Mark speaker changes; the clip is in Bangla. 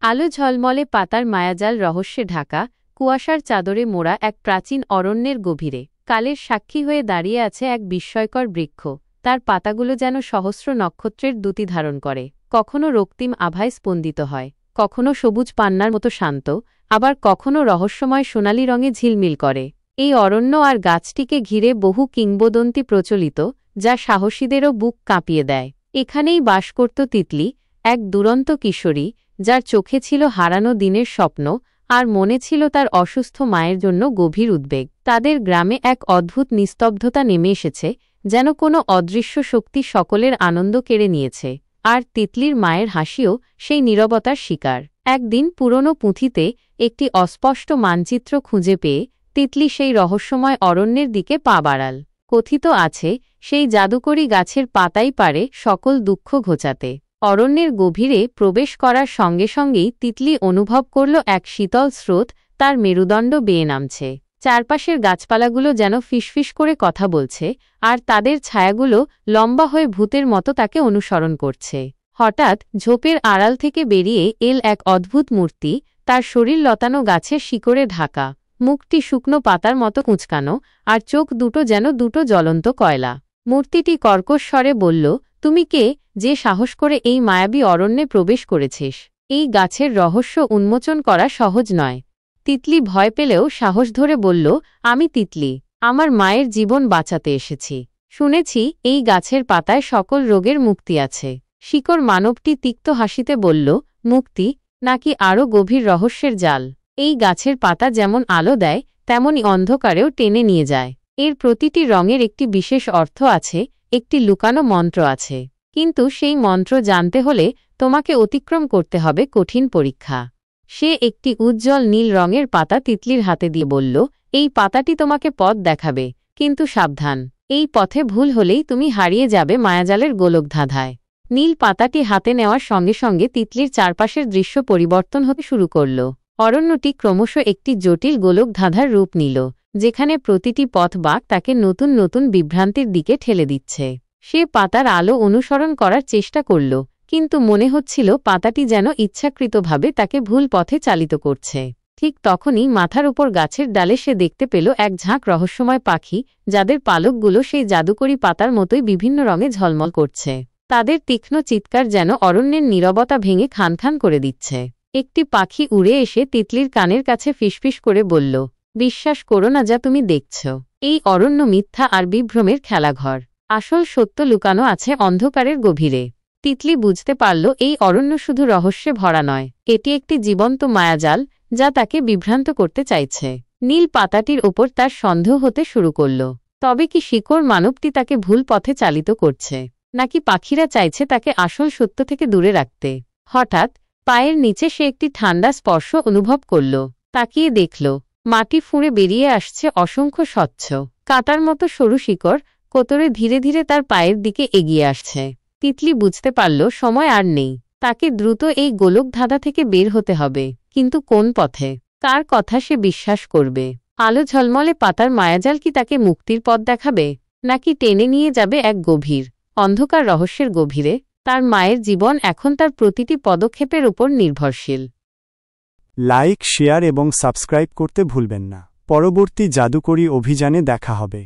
Speaker 1: আলো ঝলমলে পাতার মায়াজাল রহস্যে ঢাকা কুয়াশার চাদরে মোড়া এক প্রাচীন অরণ্যের গভীরে কালের সাক্ষী হয়ে দাঁড়িয়ে আছে এক বিস্ময়কর বৃক্ষ। তার পাতাগুলো যেন সহস্র নক্ষত্রের দ্যুতি ধারণ করে, কখনো রক্তিম আভায় স্পন্দিত হয়, কখনো সবুজ পান্নার মতো শান্ত, আবার কখনো রহস্যময় সোনালি রঙে ঝিলমিল করে। এই অরণ্য আর গাছটিকে ঘিরে বহু কিংবদন্তি প্রচলিত, যা সাহসীদেরও বুক কাঁপিয়ে দেয়। এখানেই বাস করত তিতলি, এক দুরন্ত কিশোরী, যার চোখে ছিল হারানো দিনের স্বপ্ন আর মনে ছিল তার অসুস্থ মায়ের জন্য গভীর উদ্বেগ। তাদের গ্রামে এক অদ্ভুত নিস্তব্ধতা নেমে এসেছে, যেন কোনো অদৃশ্য শক্তি সকলের আনন্দ কেড়ে নিয়েছে। আর তিতলির মায়ের হাসিও সেই নীরবতার শিকার। একদিন পুরনো পুঁথিতে একটি অস্পষ্ট মানচিত্র খুঁজে পেয়ে তিতলি সেই রহস্যময় অরণ্যের দিকে পা বাড়াল। কথিত আছে, সেই জাদুকরী গাছের পাতাই পারে সকল দুঃখ ঘোচাতে। অরণ্যের গভীরে প্রবেশ করার সঙ্গে সঙ্গেই তিতলি অনুভব করল এক শীতল স্রোত তার মেরুদণ্ড বেয়ে নামছে। চারপাশের গাছপালাগুলো যেন ফিসফিস করে কথা বলছে, আর তাদের ছায়াগুলো লম্বা হয়ে ভূতের মতো তাকে অনুসরণ করছে। হঠাৎ ঝোপের আড়াল থেকে বেরিয়ে এল এক অদ্ভুত মূর্তি, তার শরীর লতানো গাছের শিকড়ে ঢাকা, মুখটি শুকনো পাতার মতো কুঁচকানো, আর চোখ দুটো যেন দুটো জ্বলন্ত কয়লা। মূর্তিটি কর্কশ স্বরে বলল, তুমি কে, যে সাহস করে এই মায়াবী অরণ্যে প্রবেশ করেছিস? এই গাছের রহস্য উন্মোচন করা সহজ নয়। তিতলি ভয় পেলেও সাহস ধরে বলল, আমি তিতলি, আমার মায়ের জীবন বাঁচাতে এসেছি। শুনেছি এই গাছের পাতায় সকল রোগের মুক্তি আছে। শিকড় মানবটি তিক্ত হাসিতে বলল, মুক্তি নাকি আরও গভীর রহস্যের জাল? এই গাছের পাতা যেমন আলো দেয়, তেমনই অন্ধকারেও টেনে নিয়ে যায়। এর প্রতিটি রঙের একটি বিশেষ অর্থ আছে, একটি লুকানো মন্ত্র আছে। কিন্তু সেই মন্ত্র জানতে হলে তোমাকে অতিক্রম করতে হবে কঠিন পরীক্ষা। সে একটি উজ্জ্বল নীল রঙের পাতা তিতলির হাতে দিয়ে বলল, এই পাতাটি তোমাকে পথ দেখাবে, কিন্তু সাবধান, এই পথে ভুল হলেই তুমি হারিয়ে যাবে মায়াজালের গোলকধাঁধায়। নীল পাতাটি হাতে নেওয়ার সঙ্গে সঙ্গে তিতলির চারপাশের দৃশ্য পরিবর্তন হতে শুরু করল। অরণ্যটি ক্রমশ একটি জটিল গোলকধাঁধার রূপ নিল, যেখানে প্রতিটি পথ বাঁক তাকে নতুন নতুন বিভ্রান্তির দিকে ঠেলে দিচ্ছে। সে পাতার আলো অনুসরণ করার চেষ্টা করল, কিন্তু মনে হচ্ছিল পাতাটি যেন ইচ্ছাকৃতভাবে তাকে ভুল পথে চালিত করছে। ঠিক তখনই মাথার উপর গাছের ডালে সে দেখতে পেল এক ঝাঁক রহস্যময় পাখি, যাদের পালকগুলো সেই জাদুকরী পাতার মতোই বিভিন্ন রঙে ঝলমল করছে। তাদের তীক্ষ্ণ চিৎকার যেন অরণ্যের নীরবতা ভেঙে খান খান করে দিচ্ছে। একটি পাখি উড়ে এসে তিতলির কানের কাছে ফিসফিস করে বলল, বিশ্বাস করো না যা তুমি দেখছ। এই অরণ্য মিথ্যা আর বিভ্রমের খেলাঘর। আসল সত্য লুকানো আছে অন্ধকারের গভীরে। তিতলি বুঝতে পারল এই অরণ্য শুধু রহস্যে ভরা নয়, এটি একটি জীবন্ত মায়াজাল, যা তাকে বিভ্রান্ত করতে চাইছে। নীল পাতাটির ওপর তার সন্দেহ হতে শুরু করল। তবে কি শিকড় মানবটি তাকে ভুল পথে চালিত করছে, নাকি পাখিরা চাইছে তাকে আসল সত্য থেকে দূরে রাখতে? হঠাৎ পায়ের নিচে সে একটি ঠান্ডা স্পর্শ অনুভব করল। তাকিয়ে দেখল, মাটি ফুঁড়ে বেরিয়ে আসছে অসংখ্য স্বচ্ছ কাঁটার মতো সরু শিকড়, কোতরে ধীরে ধীরে তার পায়ের দিকে এগিয়ে আসছে। তিতলি বুঝতে পারল সময় আর নেই, তাকে দ্রুত এই গোলকধাঁধা থেকে বের হতে হবে। কিন্তু কোন পথে? কার কথা সে বিশ্বাস করবে? আলো ঝলমলে পাতার মায়াজাল কি তাকে মুক্তির পথ দেখাবে, নাকি টেনে নিয়ে যাবে এক গভীর অন্ধকার রহস্যের গভীরে? তার মায়ের জীবন এখন তার প্রতিটি পদক্ষেপের উপর নির্ভরশীল।
Speaker 2: লাইক, শেয়ার এবং সাবস্ক্রাইব করতে ভুলবেন না। পরবর্তী জাদুকরী অভিযানে দেখা হবে।